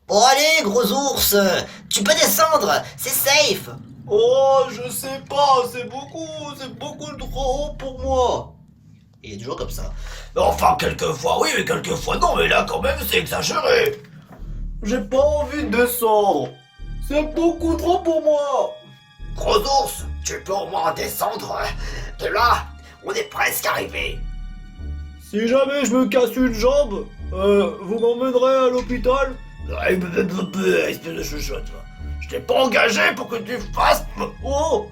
Bon allez, gros ours, tu peux descendre, c'est safe. Oh, je sais pas, c'est beaucoup trop haut pour moi. Il est toujours comme ça. Enfin, quelquefois oui, mais quelquefois non, mais là quand même c'est exagéré. J'ai pas envie de descendre. C'est beaucoup trop pour moi. Gros ours, tu peux au moins descendre. De là, on est presque arrivé. Si jamais je me casse une jambe, vous m'emmènerez à l'hôpital? Espèce de chuchote. Je t'ai pas engagé pour que tu fasses... Oh,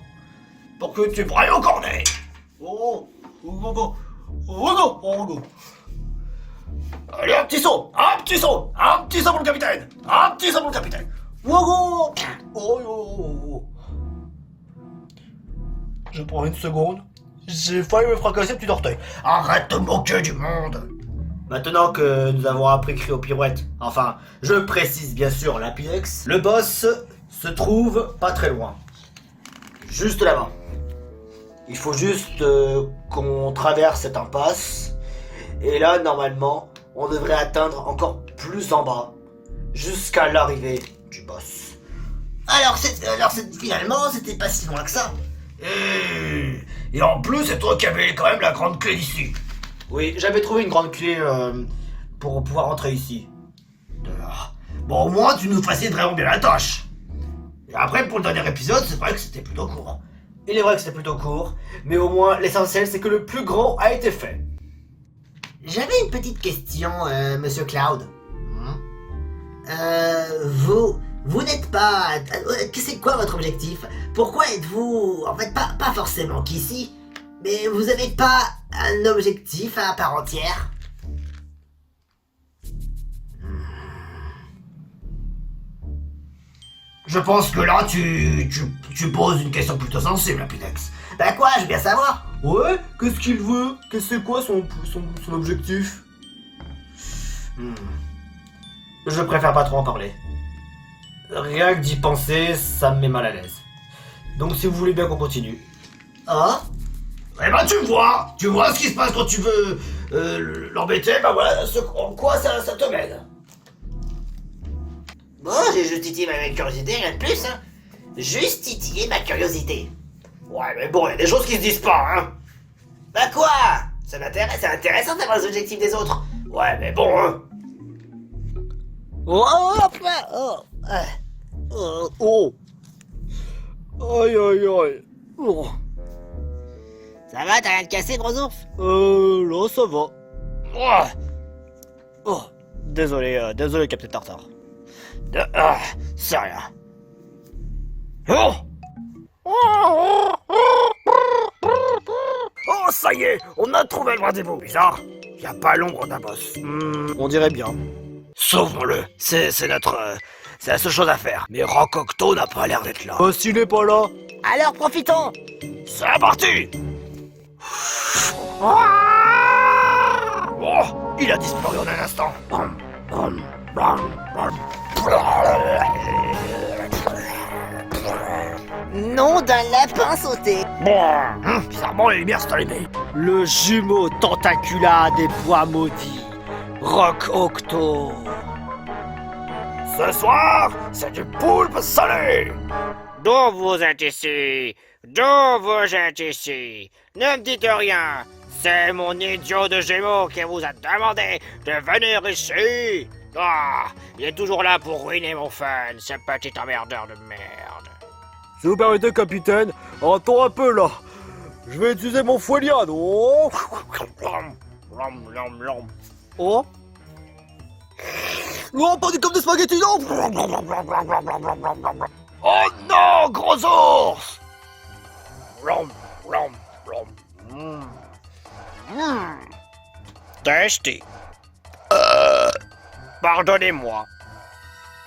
pour que tu brailles au cornet. Oh, oh, oh. Allez, un petit saut pour le capitaine. Wogo. Oh. Je prends une seconde. J'ai failli me fracasser le petit orteil. Arrête de moquer du monde. Maintenant que nous avons appris Cryopirouette, enfin, je précise bien sûr Lapinex, le boss se trouve pas très loin. Juste là-bas. Il faut juste qu'on traverse cette impasse. Et là, normalement, on devrait atteindre encore plus en bas, jusqu'à l'arrivée du boss. Alors finalement, c'était pas si loin que ça. Et en plus, c'est toi qui avais quand même la grande clé d'ici. Oui, j'avais trouvé une grande clé pour pouvoir entrer ici. Bon, au moins, tu nous facilites vraiment bien la tâche. Et après, pour le dernier épisode, c'est vrai que c'était plutôt court. Il est vrai que c'était plutôt court, mais au moins, l'essentiel, c'est que le plus grand a été fait. J'avais une petite question, Monsieur Cloud. Vous n'êtes pas... c'est quoi votre objectif? Pourquoi êtes-vous... En fait, pas forcément qu'ici, mais vous avez pas un objectif à part entière? Je pense que là, tu poses une question plutôt sensible, Lapinex. Bah quoi, je veux bien savoir. Ouais, qu'est-ce qu'il veut? C'est quoi son objectif? Je préfère pas trop en parler. Rien que d'y penser, ça me met mal à l'aise. Donc si vous voulez bien qu'on continue. Oh? Eh ben tu vois ce qui se passe quand tu veux l'embêter, ben voilà en quoi ça te mène. Bon, j'ai juste titillé ma curiosité, rien de plus, hein. Juste titiller ma curiosité. Ouais, mais bon, il y a des choses qui se disent pas, hein. Bah quoi? Ça m'intéresse, c'est intéressant d'avoir les objectifs des autres. Ouais, mais bon, hein. Aïe. Oh. Ça va, t'as rien de cassé, gros ours? Là, ça va. Oh. Désolé, Captain Tartare. C'est rien. Oh. Oh, ça y est, on a trouvé le rendez-vous, bizarre. Y a pas l'ombre d'un boss. On dirait bien. Sauvons-le, c'est la seule chose à faire. Mais Rock Octo n'a pas l'air d'être là. S'il est pas là. Alors profitons! C'est parti. Oh, il a disparu en un instant. Nom d'un lapin sauté! Bizarrement, les lumières sont allumées. Le jumeau tentacula des bois maudits. Rock Octo. Ce soir, c'est du poulpe salé. D'où vous êtes ici? D'où vous êtes ici? Ne me dites rien. C'est mon idiot de Gémeaux qui vous a demandé de venir ici. Ah, il est toujours là pour ruiner mon fun, ce petit emmerdeur de merde. Si vous permettez, capitaine, attends un peu là. Je vais utiliser mon foueliade. Oh. Oh. Non, pas du comme de spaghetti, non. Oh non, gros ours. Tasty. Pardonnez-moi.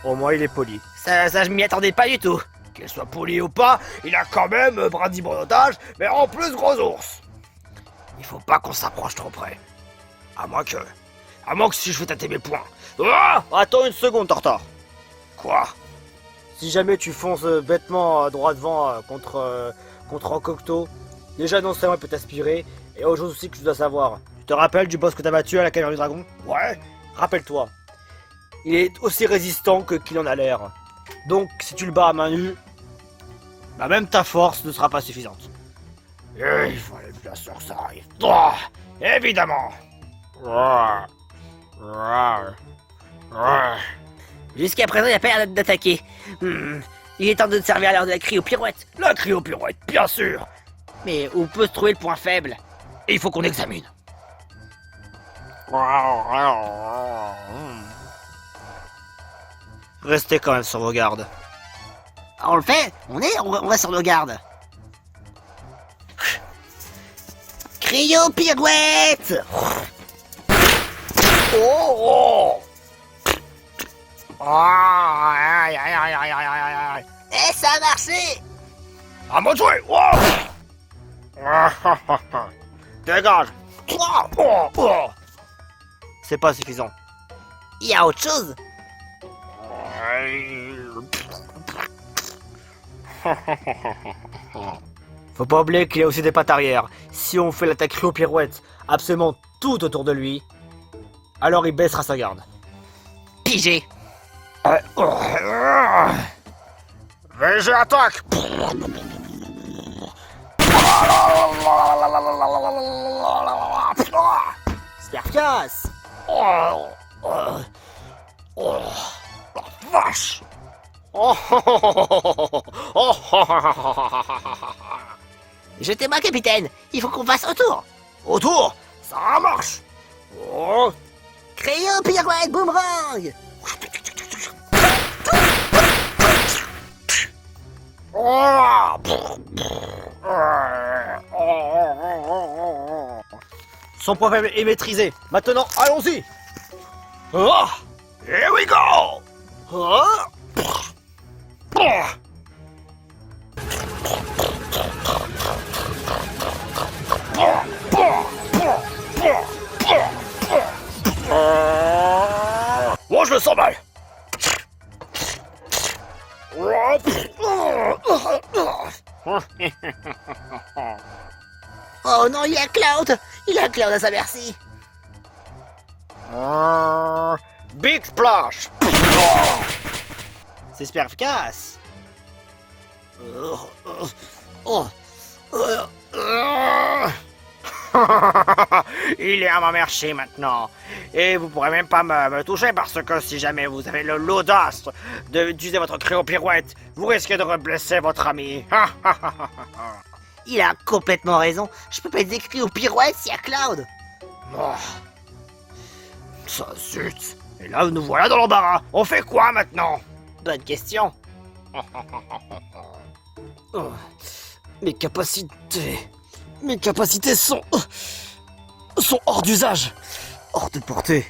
Au moins, il est poli. Ça, je m'y attendais pas du tout. Qu'il soit poli ou pas, il a quand même brandi mon otage, mais en plus gros ours. Il faut pas qu'on s'approche trop près. À moins que si je fais tâter mes poings. Ah, attends une seconde, Tartare. Quoi? Si jamais tu fonces bêtement droit devant contre Rock Octo, Déjà, non seulement il peut t'aspirer, et autre chose aussi que tu dois savoir. Tu te rappelles du boss que t'as battu à la caverne du dragon? Ouais. Rappelle-toi. Il est aussi résistant qu'il en a l'air. Donc, si tu le bats à main nue, bah même ta force ne sera pas suffisante. Il fallait bien sûr que ça arrive. Oh, évidemment. Jusqu'à présent, il n'y a pas l'air d'attaquer. Il est temps de te servir à l'heure de la cryopirouette. La cryopirouette, bien sûr. Mais où peut se trouver le point faible? Et il faut qu'on examine. Restez quand même sur vos gardes. On le fait? On va sur nos gardes. Cryopirouette! Oh, Eh, ça a marché! à moi de jouer. Dégage. C'est pas suffisant. Il y a autre chose? Faut pas oublier qu'il y a aussi des pattes arrière. Si on fait l'attaque cryo-pirouette absolument tout autour de lui, alors il baissera sa garde. Pigé. VG attaque. Sperfias! Vache. Jetez-moi, capitaine! Il faut qu'on fasse autour! Autour, ça marche. Oh. Cryopirouette boomerang! Son point faible est maîtrisé. Maintenant, allons-y. Oh, here we go. Oh. Oh, je le sens mal. Oh non, il y a Cloud! Il a Cloud à sa merci! Big splash. C'est super efficace. Il est à ma merci maintenant. Et vous pourrez même pas me toucher parce que si jamais vous avez l'audace d'utiliser votre cryopirouette, vous risquez de reblesser votre ami. Il a complètement raison. Je peux pas être décrit au pirouette s'il y a Cloud. Oh. Ça zut. Et là, nous voilà dans l'embarras. On fait quoi maintenant? Bonne question. Oh. Mes capacités sont hors d'usage, hors de portée.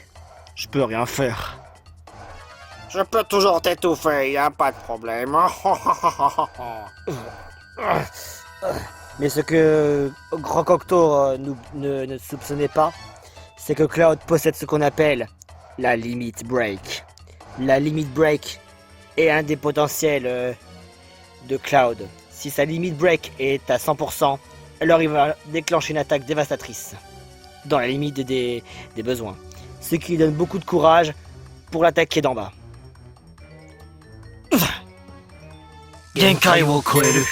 Je peux rien faire. Je peux toujours t'étouffer, y a pas de problème. Mais ce que Grand Cocteau ne soupçonnait pas, c'est que Cloud possède ce qu'on appelle la Limit Break. La Limit Break est un des potentiels de Cloud. Si sa Limit Break est à 100%, alors il va déclencher une attaque dévastatrice, dans la limite des besoins. Ce qui lui donne beaucoup de courage pour l'attaquer d'en bas. Genkai wo koeru.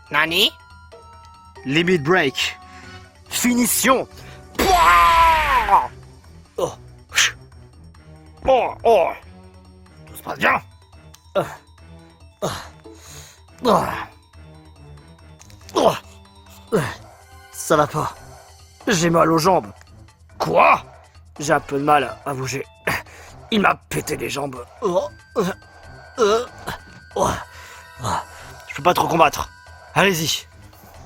Nani? Limit Break. Finition. Oh. Oh, oh. Tout se passe bien. Ça va pas. J'ai mal aux jambes. Quoi? J'ai un peu de mal à bouger. Il m'a pété les jambes. Je peux pas trop combattre. Allez-y.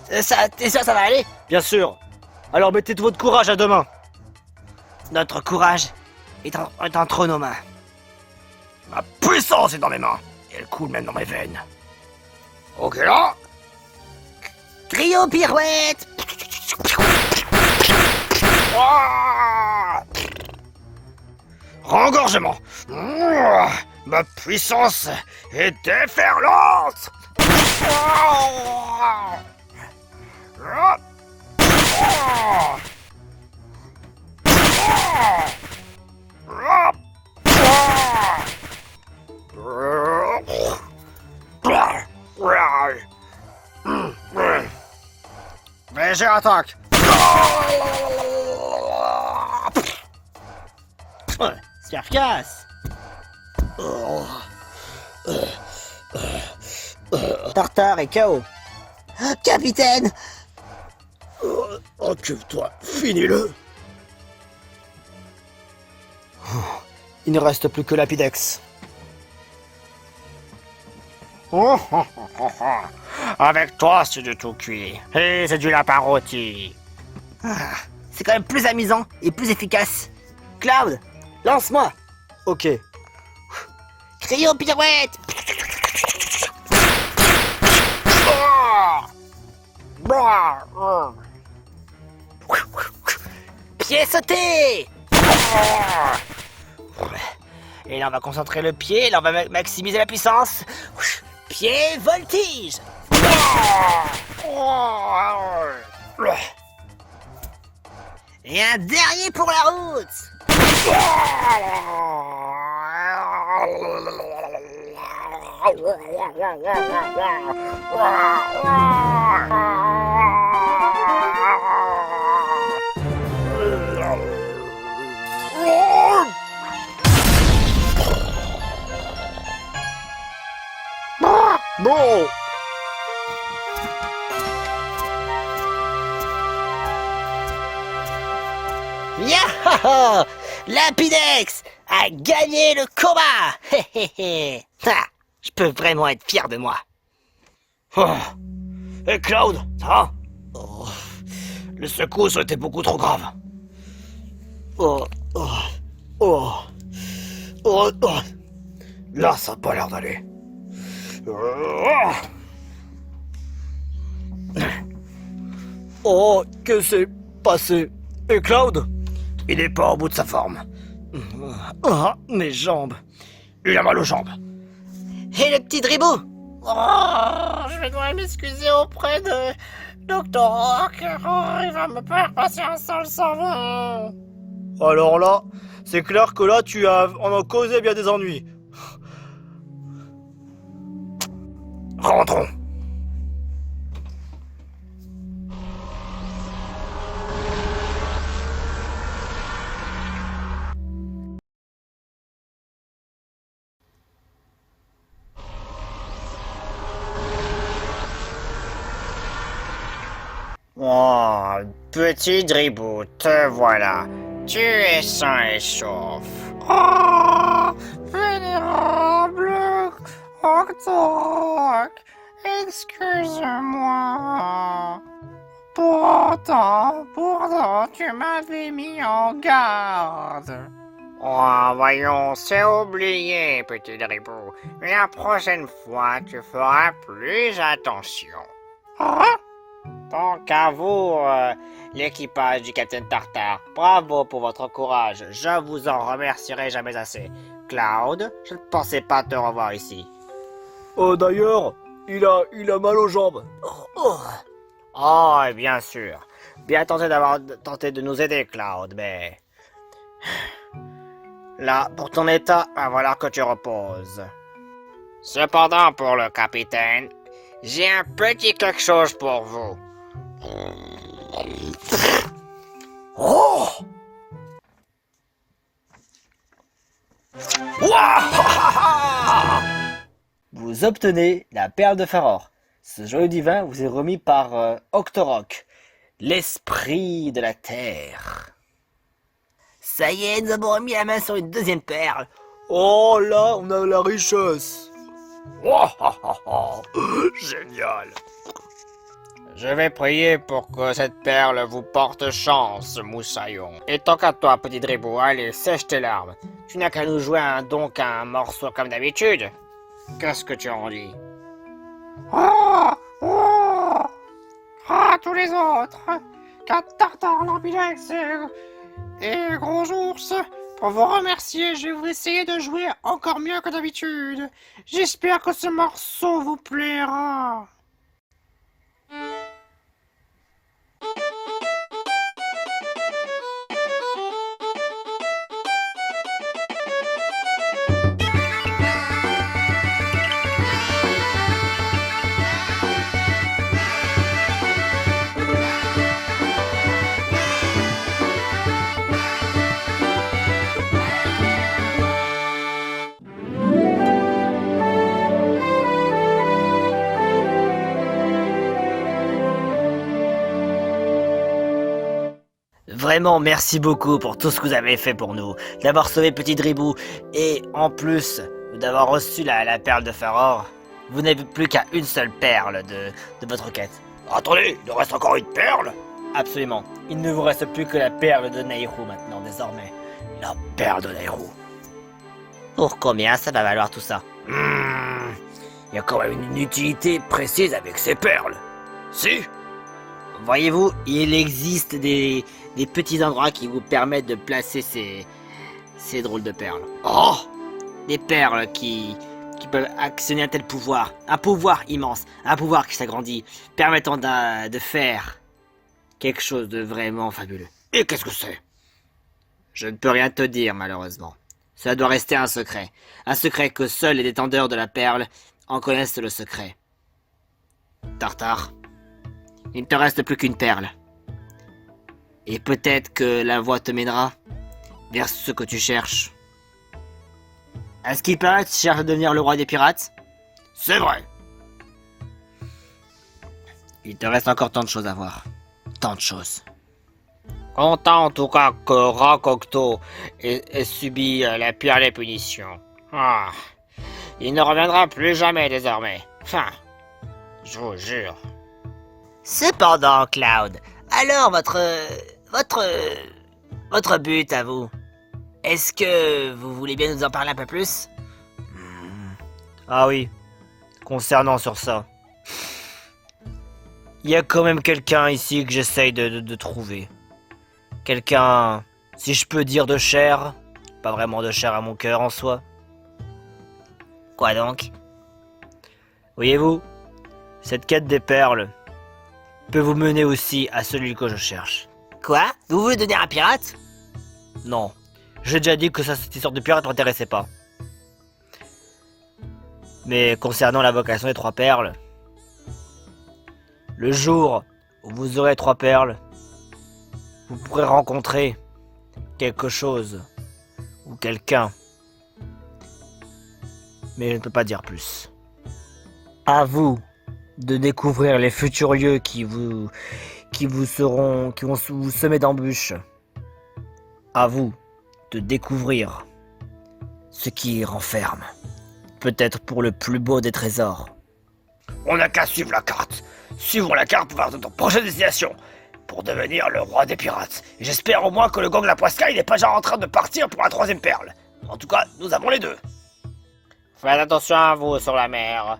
T'es sûr ça va aller? Bien sûr. Alors mettez tout votre courage à deux mains. Notre courage est entre nos mains. Ma puissance est dans mes mains. Et elle coule même dans mes veines. Ok là. Cryopirouette! Rengorgement. Ma puissance est déferlante. Et j'attaque. C'est efficace. Tartare est KO. Capitaine! Occupe-toi, finis-le. Il ne reste plus que Lapidex. Avec toi, c'est du tout cuit. Et c'est du lapin rôti. C'est quand même plus amusant et plus efficace. Cloud, lance-moi. Ok. Cryo pirouette. Pied sauté. Et là, on va concentrer le pied, là, on va maximiser la puissance. Pied voltige. Et un dernier pour la route. Bon. Yahaha! Lapidex a gagné le combat. Hé hé hé. Ha, je peux vraiment être fier de moi. Oh. Et Cloud, ça va? Oh. Les secousses ont été beaucoup trop graves. Oh, oh, oh, oh, oh. Là, ça a pas l'air d'aller. Oh, que c'est passé? Et Cloud? Il est pas au bout de sa forme. Ah, mes jambes. Il a mal aux jambes. Et le petit Dribou? Je dois m'excuser auprès de Dr. Rock. Il va me faire passer un sale savon. Alors là, c'est clair que là, on a causé bien des ennuis. Rentrons. Oh, petit Dribou, te voilà. Tu es sain et sauf. Oh, vénérable Octorok, excuse-moi. Pourtant, tu m'avais mis en garde. Oh, voyons, c'est oublié, petit Dribou. La prochaine fois, tu feras plus attention. Hein? Tant qu'à vous, l'équipage du Capitaine Tartare, bravo pour votre courage. Je vous en remercierai jamais assez. Cloud, je ne pensais pas te revoir ici. Oh, d'ailleurs, il a mal aux jambes. Oh, et bien sûr. Bien tenté d'avoir tenté de nous aider, Cloud, mais... Là, pour ton état, il va falloir que tu reposes. Cependant, pour le capitaine, j'ai un petit quelque chose pour vous. Oh! Vous obtenez la perle de Faror. Ce joyau divin vous est remis par Octorok, l'esprit de la terre. Ça y est, nous avons remis la main sur une deuxième perle. Oh là, on a la richesse. Génial. Je vais prier pour que cette perle vous porte chance, Moussaillon. Et tant qu'à toi, petit Dribou, allez, sèche tes larmes. Tu n'as qu'à nous jouer un morceau comme d'habitude. Qu'est-ce que tu en dis? Tous les autres. Tartare, Lapidex et Gros Ours. Pour vous remercier, je vais vous essayer de jouer encore mieux que d'habitude. J'espère que ce morceau vous plaira. Vraiment, merci beaucoup pour tout ce que vous avez fait pour nous, d'avoir sauvé Petit Dribou, et en plus d'avoir reçu la perle de Faror. Vous n'avez plus qu'à une seule perle de votre quête. Attendez, il nous reste encore une perle? Absolument. Il ne vous reste plus que la perle de Nehru maintenant, désormais. La perle de Nehru. Pour combien ça va valoir tout ça? Il y a quand même une utilité précise avec ces perles. Si? Voyez-vous, il existe des petits endroits qui vous permettent de placer ces drôles de perles. Oh! Des perles qui peuvent actionner un tel pouvoir. Un pouvoir immense. Un pouvoir qui s'agrandit. Permettant de faire quelque chose de vraiment fabuleux. Et qu'est-ce que c'est? Je ne peux rien te dire, malheureusement. Cela doit rester un secret. Un secret que seuls les détenteurs de la perle en connaissent le secret. Tartare, il ne te reste plus qu'une perle. Et peut-être que la voie te mènera vers ce que tu cherches. À ce qu'il paraît, tu cherches à devenir le roi des pirates? C'est vrai. Il te reste encore tant de choses à voir. Tant de choses. Content en tout cas que Rakokto ait subi la pire des punitions. Ah, il ne reviendra plus jamais désormais. Je vous jure. Cependant, Cloud, alors votre but à vous, est-ce que vous voulez bien nous en parler un peu plus? Ah oui, concernant sur ça. Il y a quand même quelqu'un ici que j'essaye de trouver. Quelqu'un, si je peux dire, de cher. Pas vraiment de cher à mon cœur en soi. Quoi donc? Voyez-vous, cette quête des perles peut vous mener aussi à celui que je cherche. Quoi? Vous voulez devenir un pirate? Non, j'ai déjà dit que ça, cette histoire de pirate m'intéressait pas. Mais concernant la vocation des 3 perles, le jour où vous aurez 3 perles, vous pourrez rencontrer quelque chose ou quelqu'un. Mais je ne peux pas dire plus. À vous de découvrir les futurs lieux qui vont vous semer d'embûches. À vous de découvrir ce qui y renferme. Peut-être pour le plus beau des trésors. On n'a qu'à suivre la carte. Suivons la carte vers notre prochaine destination. Pour devenir le roi des pirates. Et j'espère au moins que le gang La Poiscaille n'est pas déjà en train de partir pour la 3e perle. En tout cas, nous avons les 2. Faites attention à vous sur la mer.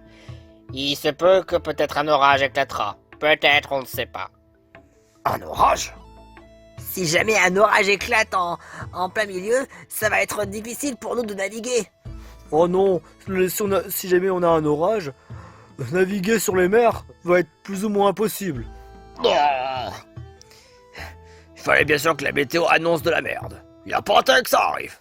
Il se peut que peut-être un orage éclatera. Peut-être, on ne sait pas. Un orage? Si jamais un orage éclate en plein milieu, ça va être difficile pour nous de naviguer. Oh non, si jamais on a un orage, naviguer sur les mers va être plus ou moins impossible. Il fallait bien sûr que la météo annonce de la merde. Il n'y a pas intérêt que ça arrive.